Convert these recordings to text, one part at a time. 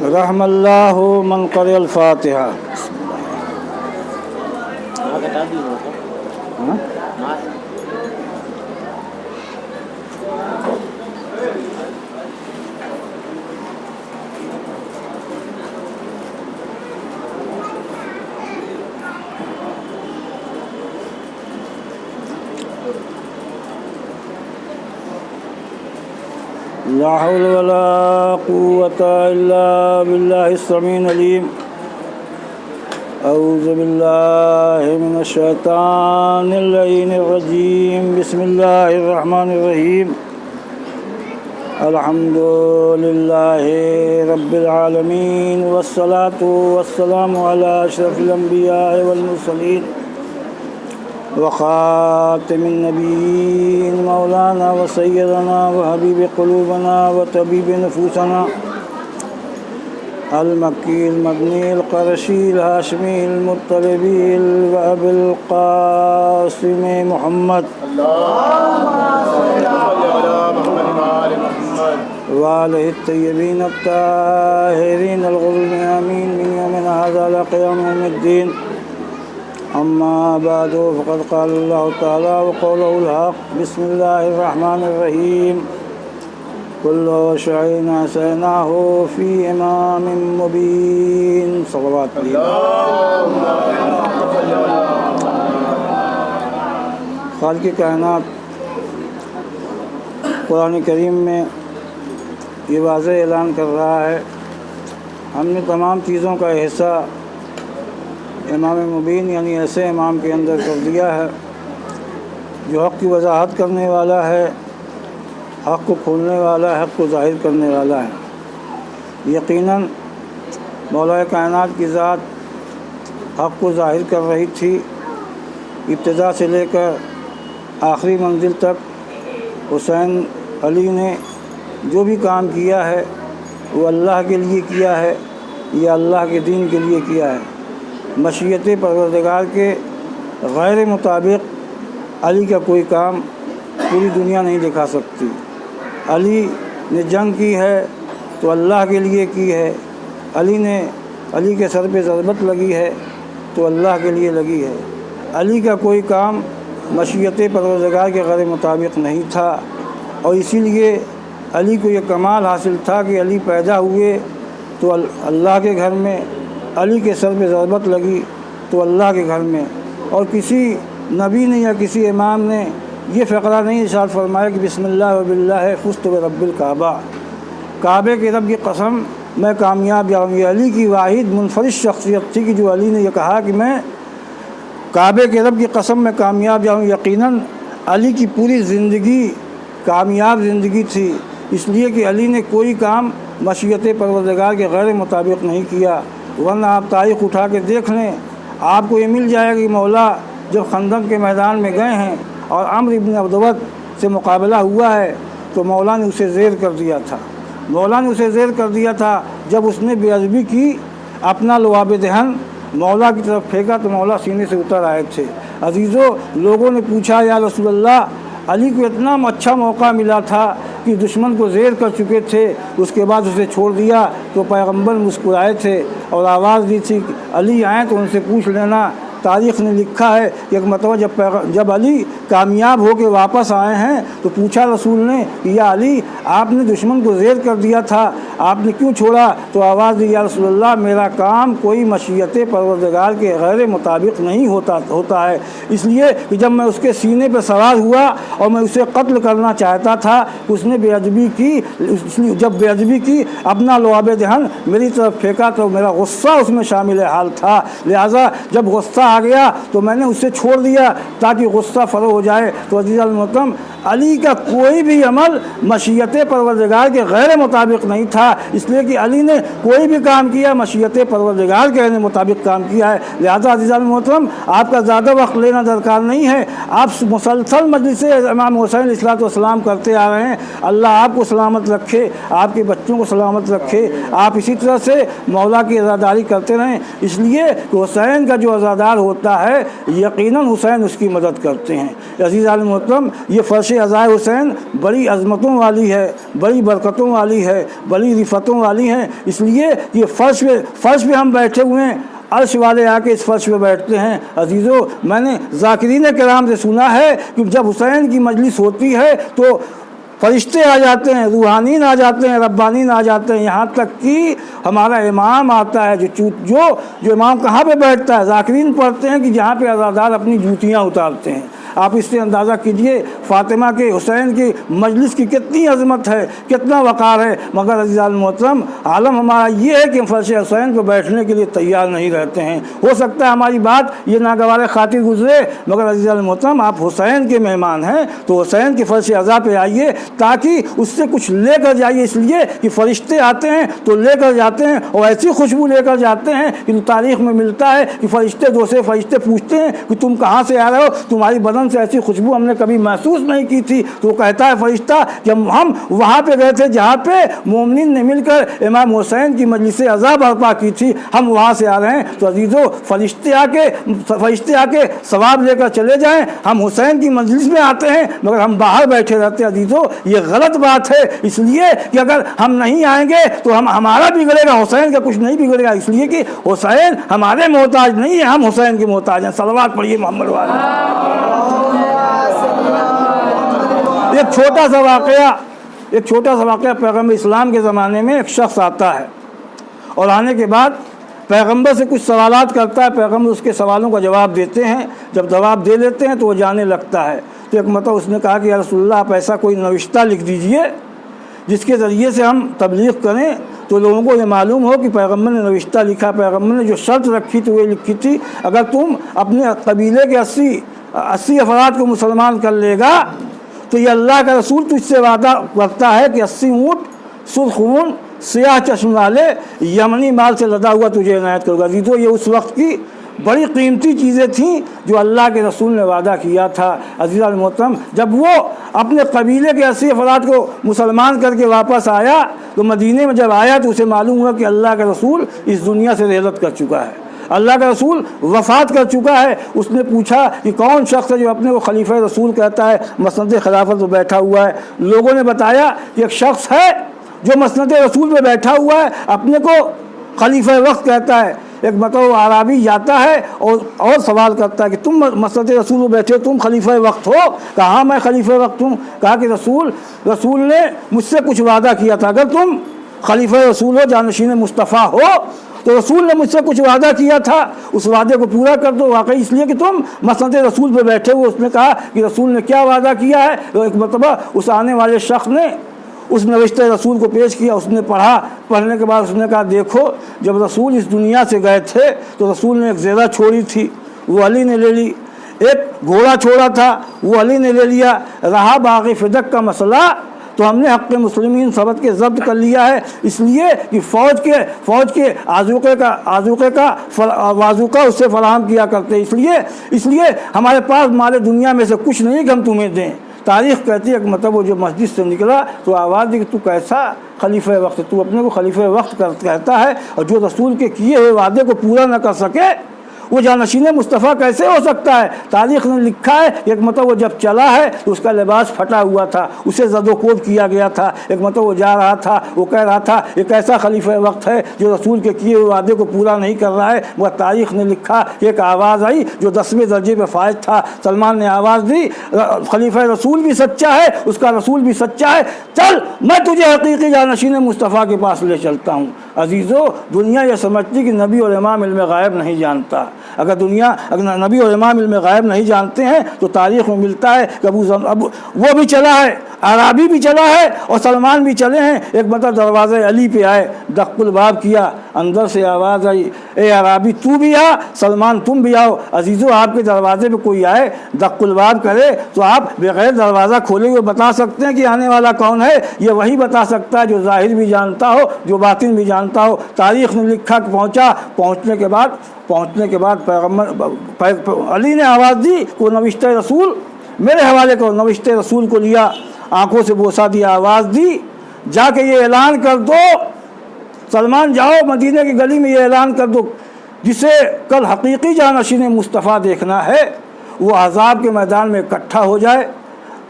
رحم اللہ من قرأ الفاتحہ. لا حول ولا قوة إلا بالله السميع العليم. أعوذ بالله من الشيطان اللعين الرجيم. بسم الله الرحمن الرحيم. الحمد لله رب العالمين والصلاة والسلام على أشرف الأنبياء والمرسلين وخاتم النبيين مولانا وسيدنا وحبيب قلوبنا وطبيب نفوسنا المكي المدني القرشي الهاشمي المطلبي وأبي القاسم محمد وآله الطيبين الطاهرين الغر الميامين من يومنا هذا إلى قيام يوم الدين. أما بعد فقد قال الله تعالى وقوله الحق. بسم الله الرحمن الرحيم. كل شيء أحصيناه في إمام مبين. صلوات خالق کائنات قرآن کریم میں یہ واضح اعلان کر رہا ہے ہم نے تمام چیزوں کا حصہ امام مبین یعنی ایسے امام کے اندر کر دیا ہے جو حق کی وضاحت کرنے والا ہے، حق کو کھولنے والا ہے، حق کو ظاہر کرنے والا ہے. یقیناً مولا کائنات کی ذات حق کو ظاہر کر رہی تھی. ابتدا سے لے کر آخری منزل تک حسین علی نے جو بھی کام کیا ہے وہ اللہ کے لیے کیا ہے یا اللہ کے دین کے لیے کیا ہے. مشیت پروردگار کے غیر مطابق علی کا کوئی کام پوری دنیا نہیں دکھا سکتی. علی نے جنگ کی ہے تو اللہ کے لیے کی ہے. علی کے سر پہ ضربت لگی ہے تو اللہ کے لیے لگی ہے. علی کا کوئی کام مشیت پروردگار کے غیر مطابق نہیں تھا اور اسی لیے علی کو یہ کمال حاصل تھا کہ علی پیدا ہوئے تو اللہ کے گھر میں، علی کے سر پہ ضربت لگی تو اللہ کے گھر میں. اور کسی نبی نے یا کسی امام نے یہ فقرہ نہیں ارشاد فرمایا کہ بسم اللہ و باللہ فزت برب الکعبہ، کعبے کے رب کی قسم میں کامیاب جاؤں. یہ علی کی واحد منفرد شخصیت تھی کہ جو علی نے یہ کہا کہ میں کعبے کے رب کی قسم میں کامیاب جاؤں. یقیناً علی کی پوری زندگی کامیاب زندگی تھی، اس لیے کہ علی نے کوئی کام مشیت پروردگار کے غیر مطابق نہیں کیا. ورنہ آپ تاریخ اٹھا کے دیکھ لیں، آپ کو یہ مل جائے گا کہ مولا جب خندق کے میدان میں گئے ہیں اور عمرو ابن عبدود سے مقابلہ ہوا ہے تو مولا نے اسے زیر کر دیا تھا. مولا نے اسے زیر کر دیا تھا جب اس نے بے ادبی کی، اپنا لعاب دہن مولا کی طرف پھینکا تو مولا سینے سے اتر آئے تھے. عزیزو، لوگوں نے پوچھا یا رسول اللہ، علی کو اتنا اچھا موقع ملا تھا کہ دشمن کو زیر کر چکے تھے، اس کے بعد اسے چھوڑ دیا تو پیغمبر مسکرائے تھے اور آواز دی تھی کہ علی آئیں تو ان سے پوچھ لینا. تاریخ نے لکھا ہے کہ ایک مرتبہ جب علی کامیاب ہو کے واپس آئے ہیں تو پوچھا رسول نے کہ یا علی، آپ نے دشمن کو زیر کر دیا تھا، آپ نے کیوں چھوڑا؟ تو آواز دی یا رسول اللہ، میرا کام کوئی مشیت پروردگار کے غیر مطابق نہیں ہوتا ہے. اس لیے کہ جب میں اس کے سینے پہ سوار ہوا اور میں اسے قتل کرنا چاہتا تھا، اس نے بے ادبی کی. جب بے ادبی کی، اپنا لعاب دہن میری طرف پھینکا تو میرا غصہ اس میں شامل حال تھا. لہٰذا جب غصہ آ گیا تو میں نے اسے چھوڑ دیا تاکہ غصہ فروغ ہو جائے. تو عزیز المحترم، علی کا کوئی بھی عمل مشیت پروردگار کے غیر مطابق نہیں تھا، اس لیے کہ علی نے کوئی بھی کام کیا مشیت پروردگار کے غیر مطابق کام کیا ہے. لہذا عزیز المحترم، آپ کا زیادہ وقت لینا درکار نہیں ہے. آپ مسلسل مجلس امام حسین علیہ السلام کرتے آ رہے ہیں. اللہ آپ کو سلامت رکھے، آپ کے بچوں کو سلامت رکھے. آپ اسی طرح سے مولا کی عزاداری کرتے رہیں، اس لیے کہ حسین کا جو عزادار ہوتا ہے یقیناً حسین اس کی مدد کرتے ہیں. عزیز المحترم، یہ فرش فرش عزائے حسین بڑی عظمتوں والی ہے، بڑی برکتوں والی ہے، بڑی رفتوں والی ہیں، اس لیے یہ فرش پہ ہم بیٹھے ہوئے ہیں، عرش والے آ کے اس فرش پہ بیٹھتے ہیں۔ عزیزو، میں نے ذاکرین کرام سے سنا ہے کہ جب حسین کی مجلس ہوتی ہے تو فرشتے آ جاتے ہیں، روحانین آ جاتے ہیں، ربانین آ جاتے ہیں، یہاں تک کہ ہمارا امام آتا ہے جو امام کہاں پہ بیٹھتا ہے؟ ذاکرین پڑھتے ہیں کہ جہاں پہ عزادار اپنی جوتیاں اتارتے ہیں۔ آپ اس سے اندازہ کیجئے فاطمہ کے حسین کی مجلس کی کتنی عظمت ہے، کتنا وقار ہے، مگر عزیزان محترم عالم ہمارا یہ ہے کہ ہم فرش حسین پہ بیٹھنے کے لیے تیار نہیں رہتے ہیں۔ ہو سکتا ہے ہماری بات یہ ناگوار خاطر گزرے، مگر عزیزان محترم آپ حسین کے مہمان ہیں تو حسین کے فرش عزا پہ آئیے تاکہ اس سے کچھ لے کر جائیے، اس لیے کہ فرشتے آتے ہیں تو لے کر جاتے ہیں اور ایسی خوشبو لے کر جاتے ہیں کہ تاریخ میں ملتا ہے کہ دوسرے فرشتے پوچھتے ہیں کہ تم کہاں سے آ رہے ہو، تمہاری بدن سے ایسی خوشبو ہم نے کبھی محسوس نہیں کی تھی۔ تو وہ کہتا ہے فرشتہ کہ ہم وہاں پہ گئے تھے جہاں پہ مومنین نے مل کر امام حسین کی مجلس عزا برپا کی تھی، ہم وہاں سے آ رہے ہیں۔ تو عزیزو، فرشتے آ کے ثواب لے کر چلے جائیں، ہم حسین کی مجلس میں آتے ہیں مگر ہم باہر بیٹھے رہتے ہیں۔ عزیزو، یہ غلط بات ہے، اس لیے کہ اگر ہم نہیں آئیں گے تو ہمارا بگڑے گا، حسین کا کچھ نہیں بگڑے گا، اس لیے کہ حسین ہمارے محتاج نہیں ہے، ہم حسین کے محتاج ہیں۔ صلوات پڑھیے محمد والے۔ ایک چھوٹا سا واقعہ پیغمبر اسلام کے زمانے میں ایک شخص آتا ہے اور آنے کے بعد پیغمبر سے کچھ سوالات کرتا ہے، پیغمبر اس کے سوالوں کا جواب دیتے ہیں، جب جواب دے لیتے ہیں تو وہ جانے لگتا ہے۔ تو ایک مرتبہ اس نے کہا کہ یا رسول اللہ آپ ایسا کوئی نوشتہ لکھ دیجئے جس کے ذریعے سے ہم تبلیغ کریں تو لوگوں کو یہ معلوم ہو کہ پیغمبر نے نوشتہ لکھا۔ پیغمبر نے جو شرط رکھی تو وہ لکھی تھی اگر تم اپنے قبیلے کے 80 افراد کو مسلمان کر لے گا تو یہ اللہ کا رسول تجھ سے وعدہ کرتا ہے کہ 80 اونٹ سرخ خون سیاہ چشم والے یمنی مال سے لدا ہوا تجھے عنایت کروں گا۔ تو یہ اس وقت کی بڑی قیمتی چیزیں تھیں جو اللہ کے رسول نے وعدہ کیا تھا۔ عزیزان محترم، جب وہ اپنے قبیلے کے 80 افراد کو مسلمان کر کے واپس آیا تو مدینے میں جب آیا تو اسے معلوم ہوا کہ اللہ کا رسول اس دنیا سے رحلت کر چکا ہے، اللہ کا رسول وفات کر چکا ہے۔ اس نے پوچھا کہ کون شخص ہے جو اپنے کو خلیفہ رسول کہتا ہے، مسند خلافت پہ بیٹھا ہوا ہے؟ لوگوں نے بتایا کہ ایک شخص ہے جو مسند رسول پہ بیٹھا ہوا ہے، اپنے کو خلیفہ وقت کہتا ہے۔ ایک مرتبہ عربی جاتا ہے اور سوال کرتا ہے کہ تم مسند رسول پہ بیٹھے ہو، تم خلیفہ وقت ہو؟ کہا میں خلیفہ وقت ہوں۔ کہا کہ رسول نے مجھ سے کچھ وعدہ کیا تھا، اگر تم خلیفہ رسول ہو، جانشین مصطفیٰ ہو، تو رسول نے مجھ سے کچھ وعدہ کیا تھا، اس وعدے کو پورا کر دو۔ واقعی اس لیے کہ تم مسند رسول پہ بیٹھے ہو۔ اس نے کہا کہ رسول نے کیا وعدہ کیا ہے؟ تو ایک مرتبہ اس آنے والے شخص نے اس نوشتہ رسول کو پیش کیا، اس نے پڑھا، پڑھنے کے بعد اس نے کہا دیکھو جب رسول اس دنیا سے گئے تھے تو رسول نے ایک زیرہ چھوڑی تھی، وہ علی نے لے لی، ایک گھوڑا چھوڑا تھا وہ علی نے لے لیا، رہا باغ فدق کا مسئلہ تو ہم نے حق مسلمین ثبت کے ضبط کر لیا ہے، اس لیے کہ فوج کے آذوقے کا بازوقہ اس سے فراہم کیا کرتے، اس لیے ہمارے پاس مال دنیا میں سے کچھ نہیں کہ ہم تمہیں دیں۔ تاریخ کہتی ہے کہ مطلب وہ جو مسجد سے نکلا تو آواز دی کہ تو کیسا خلیفہ وقت، تو اپنے کو خلیفہ وقت کہتا ہے اور جو رسول کے کیے ہوئے وعدے کو پورا نہ کر سکے وہ جانشین مصطفیٰ کیسے ہو سکتا ہے؟ تاریخ نے لکھا ہے ایک مرتبہ وہ جب چلا ہے تو اس کا لباس پھٹا ہوا تھا، اسے زد و کوب کیا گیا تھا۔ ایک مرتبہ وہ جا رہا تھا، وہ کہہ رہا تھا ایک ایسا خلیفہ وقت ہے جو رسول کے کیے ہوئے وعدے کو پورا نہیں کر رہا ہے۔ وہ تاریخ نے لکھا کہ ایک آواز آئی جو 10ویں درجے پہ فائز تھا، سلمان نے آواز دی خلیفہ رسول بھی سچا ہے، اس کا رسول بھی سچا ہے، چل میں تجھے حقیقی جانشین مصطفیٰ کے پاس لے چلتا ہوں۔ عزیزو، دنیا یہ سمجھتی کہ نبی اور امام علم غائب نہیں جانتا۔ اگر نبی اور امام علم غائب نہیں جانتے ہیں تو تاریخ میں ملتا ہے کہ وہ بھی چلا ہے، عربی بھی چلا ہے اور سلمان بھی چلے ہیں۔ ایک مرتبہ دروازے علی پہ آئے، دق الباب کیا، اندر سے آواز آئی اے عربی تو بھی آ، سلمان تم بھی آؤ۔ عزیزو، آپ کے دروازے پہ کوئی آئے دق الباب کرے تو آپ بغیر دروازہ کھولے ہوئے بتا سکتے ہیں کہ آنے والا کون ہے؟ یہ وہی بتا سکتا ہے جو ظاہر بھی جانتا ہو، جو باطن بھی جانتا ہو۔ تاریخ نے لکھا کہ پہنچنے کے بعد پیغمبر علی نے آواز دی کہ وہ نوشتہ رسول میرے حوالے کرو۔ نوشتہ رسول کو لیا، آنکھوں سے بوسہ دیا، آواز دی جا کے یہ اعلان کر دو، سلمان جاؤ مدینہ کی گلی میں یہ اعلان کر دو جسے کل حقیقی جانشین مصطفیٰ دیکھنا ہے وہ عذاب کے میدان میں اکٹھا ہو جائے،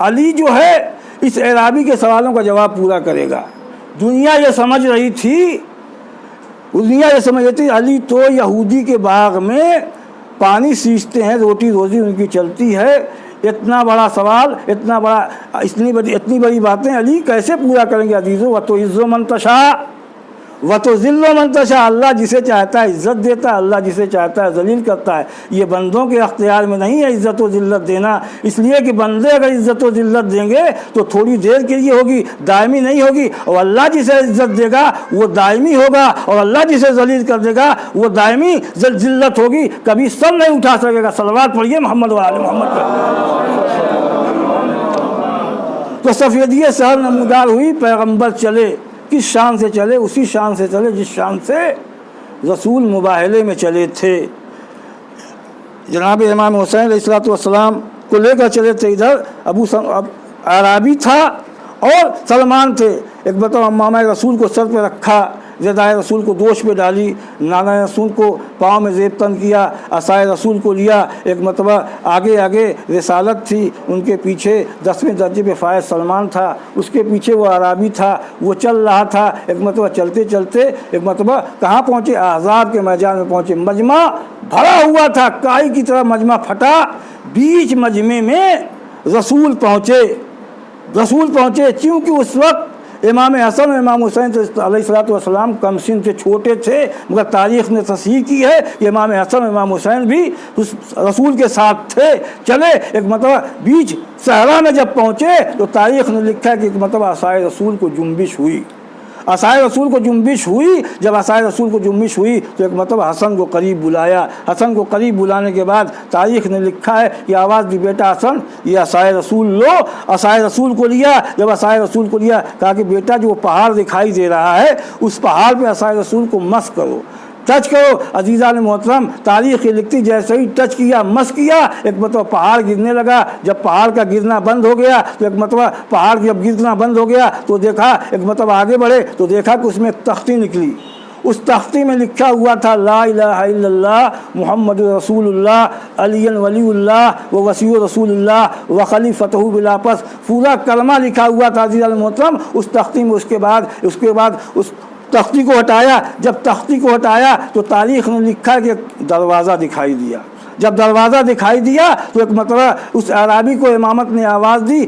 علی جو ہے اس اعرابی کے سوالوں کا جواب پورا کرے گا۔ دنیا یہ سمجھ رہی تھی، دنیا یہ سمجھ رہی تھی علی تو یہودی کے باغ میں پانی سینچتے ہیں، روٹی روزی ان کی چلتی ہے، اتنا بڑا سوال، اتنی بڑی باتیں علی کیسے پورا کریں گے؟ عزیزو وتعز من تشاء وتذل من تشاء، اللہ جسے چاہتا ہے عزت دیتا ہے، اللہ جسے چاہتا ہے ذلیل کرتا ہے۔ یہ بندوں کے اختیار میں نہیں ہے عزت و ذلت دینا، اس لیے کہ بندے اگر عزت و ذلت دیں گے تو تھوڑی دیر کے لیے ہوگی، دائمی نہیں ہوگی، اور اللہ جسے عزت دے گا وہ دائمی ہوگا، اور اللہ جسے ذلیل کر دے گا وہ دائمی ذلت ہوگی، کبھی سر نہیں اٹھا سکے گا۔ صلوات پڑھیے محمد و آل محمد پر۔ تو سفیدی سحر نمودار ہوئی، پیغمبر چلے، کس شان سے چلے؟ اسی شان سے چلے جس شان سے رسول مباہلے میں چلے تھے۔ جناب امام حسین علیہ الصلوۃ والسلام کو لے کر چلے تھے، ادھر اعرابی تھا اور سلمان تھے۔ ایک مرتبہ امامہ رسول کو سر پہ رکھا، ردائے رسول کو دوش پہ ڈالی، نانا رسول کو پاؤں میں زیب تن کیا، عصائے رسول کو لیا۔ ایک مرتبہ آگے رسالت تھی، ان کے پیچھے 10ویں درجے پہ فائز سلمان تھا، اس کے پیچھے وہ عربی تھا، وہ چل رہا تھا۔ ایک مرتبہ چلتے چلتے ایک مرتبہ کہاں پہنچے؟ احزاب کے میدان میں پہنچے۔ مجمع بھرا ہوا تھا، کائی کی طرح مجمع پھٹا، بیچ مجمع میں رسول پہنچے، چونکہ اس وقت امام حسن و امام حسین علیہ الصلوۃ والسلام کم سن تھے، چھوٹے تھے، مگر تاریخ نے تصحیح کی ہے کہ امام حسن و امام حسین بھی اس رسول کے ساتھ تھے۔ چلے ایک مرتبہ بیچ صحرا میں جب پہنچے تو تاریخ نے لکھا کہ ایک مرتبہ عصائے رسول کو جنبش ہوئی، عصائے رسول کو جنبش ہوئی۔ جب عصائے رسول کو جنبش ہوئی تو ایک مرتبہ حسن کو قریب بلایا، حسن کو قریب بلانے کے بعد تاریخ نے لکھا ہے کہ آواز دی، بیٹا حسن یہ عصائے رسول لو۔ عصائے رسول کو لیا، جب عصائے رسول کو لیا کہا کہ بیٹا جو پہاڑ دکھائی دے رہا ہے اس پہاڑ پہ عصائے رسول کو مس کرو، ٹچ کرو۔ عزیزان محترم تاریخ یہ لکھتی جیسے ہی ٹچ کیا، مس کیا، ایک مرتبہ پہاڑ گرنے لگا۔ جب پہاڑ کا گرنا بند ہو گیا تو ایک مرتبہ پہاڑ جب گرنا بند ہو گیا تو دیکھا، ایک مرتبہ آگے بڑھے تو دیکھا کہ اس میں ایک تختی نکلی، اس تختی میں لکھا ہوا تھا لا الہ الا اللہ محمد رسول اللہ علی ولی اللہ و وصی رسول اللہ و خلیفتہ بلا پس، پورا کلمہ لکھا ہوا تھا عزیزان محترم اس تختی میں۔ اس کے بعد اس تختی کو ہٹایا، جب تختی کو ہٹایا تو تاریخ نے لکھا کہ دروازہ دکھائی دیا۔ جب دروازہ دکھائی دیا تو ایک مرتبہ اس عربی کو امامت نے آواز دی،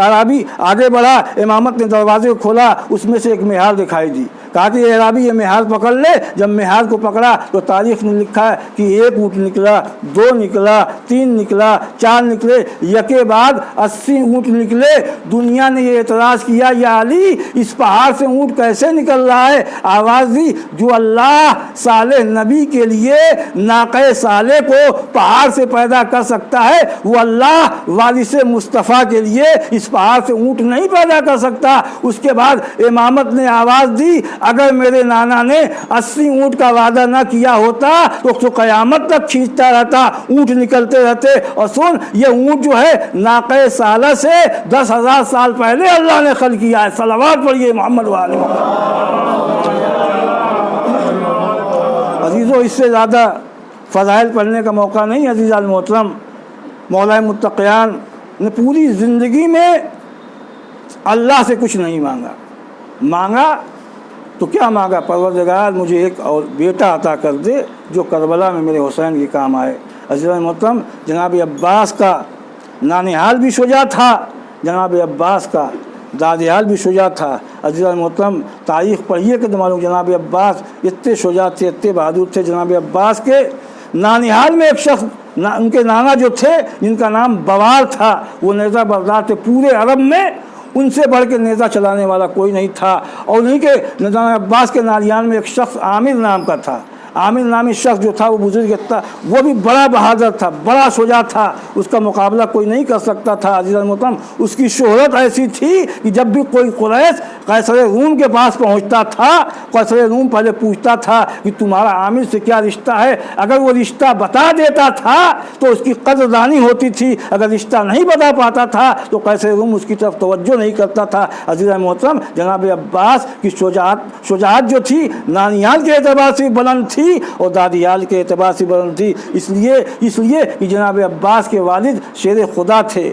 عربی آگے بڑھا، امامت نے دروازے کو کھولا، اس میں سے ایک مہار دکھائی دی، کہا کہ یہ عربی یہ مہار پکڑ لے۔ جب مہار کو پکڑا تو تاریخ نے لکھا ہے کہ 1 اونٹ نکلا، 2 نکلا، 3 نکلا، 4 نکلے، یکے بعد 80 اونٹ نکلے۔ دنیا نے یہ اعتراض کیا یا علی اس پہاڑ سے اونٹ کیسے نکل رہا ہے؟ آواز دی جو اللہ صالح نبی کے لیے ناقہ صالح کو پہاڑ سے پیدا کر سکتا ہے وہ اللہ وارث مصطفیٰ کے لیے اس پہاڑ سے اونٹ نہیں پیدا کر سکتا۔ اس کے بعد امامت نے آواز دی اگر میرے نانا نے 80 اونٹ کا وعدہ نہ کیا ہوتا تو قیامت تک کھینچتا رہتا، اونٹ نکلتے رہتے۔ اور سن یہ اونٹ جو ہے ناقہ صالح سے 10,000 سال پہلے اللہ نے خلق کیا ہے۔ صلوات پڑھیے محمد و آل محمد۔ عزیزو اس سے زیادہ فضائل پڑھنے کا موقع نہیں عزیزان محترم۔ مولا متقیان نے پوری زندگی میں اللہ سے کچھ نہیں مانگا تو کیا مانگا؟ پروردگار مجھے ایک اور بیٹا عطا کر دے جو کربلا میں میرے حسین کے کام آئے۔ عزیزان محترم جناب عباس کا نانحال بھی شجاع تھا، جناب عباس کا دادحال بھی شجاع تھا۔ عزیزان محترم تاریخ پڑھیے کہ معلوم جناب عباس اتنے شجاع تھے، اتنے بہادر تھے۔ جناب عباس کے نانحال میں ایک شخص، ان کے نانا جو تھے جن کا نام بوار تھا، وہ نیزہ بردار تھے، پورے عرب میں ان سے بڑھ کے نیزہ چلانے والا کوئی نہیں تھا۔ اور انہیں کے جناب عباس کے نانیان میں ایک شخص عامر نام کا تھا، عامر نامی شخص جو تھا وہ بزرگ تھا، وہ بھی بڑا بہادر تھا، بڑا شجاع تھا، اس کا مقابلہ کوئی نہیں کر سکتا تھا۔ عزیزان محترم اس کی شہرت ایسی تھی کہ جب بھی کوئی قریش قیصر روم کے پاس پہنچتا تھا، قیصر روم پہلے پوچھتا تھا کہ تمہارا عامر سے کیا رشتہ ہے؟ اگر وہ رشتہ بتا دیتا تھا تو اس کی قدردانی ہوتی تھی، اگر رشتہ نہیں بتا پاتا تھا تو قیصر روم اس کی طرف توجہ نہیں کرتا تھا۔ عزیزان محترم جناب عباس کی شجاعت جو تھی نانیال کے اعتبار سے بلند تھی اور دادیال کے اعتبار سے بلند تھی، اس لیے کہ جناب عباس کے والد شیر خدا تھے،